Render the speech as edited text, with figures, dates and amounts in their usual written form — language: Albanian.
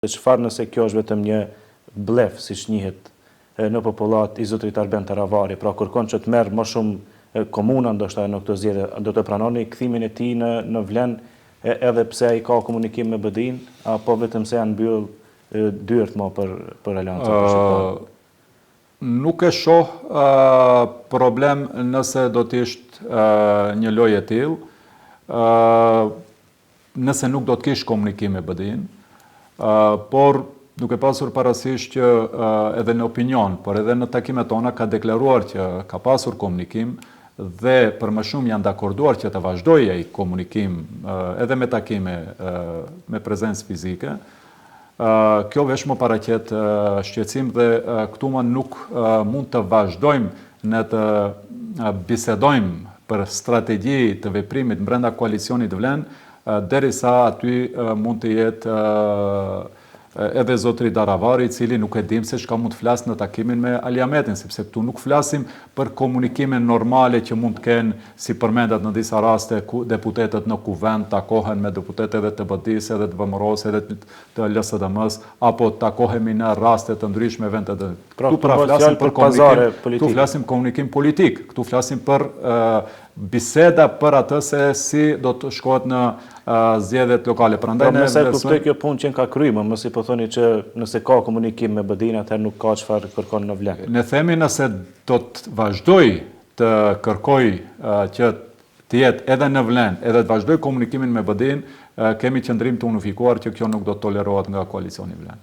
Çfarë nëse kjo është vetëm një blef, siç njihet në popullat i zotërit Arben Taravari, pra kërkon që të merr më shumë komuna ndoshta në këtë zgjedhje, do të pranoni kthimin e tij në Vlenë edhe pse ai ka komunikim me BD-n, apo vetëm se janë mbyll dyert më për Aleancën? Nuk e shoh problem nëse do të ishte një lojë e tillë, nëse nuk do të kish komunikim me BD-n, por duke pasur parasysh që edhe në opinion, por edhe në takimet tona ka deklaruar që ka pasur komunikim dhe për më shumë janë dakorduar që të vazhdojë ai komunikim edhe me takime me prezencë fizike. Kjo veç më paraqet shqetësim dhe këtu më nuk mund të vazhdojmë në të bisedojmë për strategji të veprimit brenda koalicionit Vlenë, derisa aty mund të jetë edhe zotëri Taravari, i cili nuk e dim se çka mund të flasë në takimin me Aliametin, sepse këtu nuk flasim për komunikime normale që mund të kenë, si përmendet në disa raste, deputetët në kuvend takohen me deputetet edhe të BD-s, edhe të VMRO-s, edhe të LSDM-s, apo takohemi në raste të ndryshme vende të. Këtu flasim komunikim politik, këtu flasim për biseda për atë se si do të shkohet në zgjedhjet lokale. Nëse kuptoj kjo punë që ka kryer, mos i po thoni që nëse ka komunikim me BD-n, atëherë nuk ka çfarë kërkon në Vlenë. Ne themi nëse do të vazhdoj të kërkoj që të jetë edhe në Vlenë, edhe të vazhdoj komunikimin me BD-n, kemi qëndrim të unifikuar që kjo nuk do të tolerohet nga koalicioni Vlenë.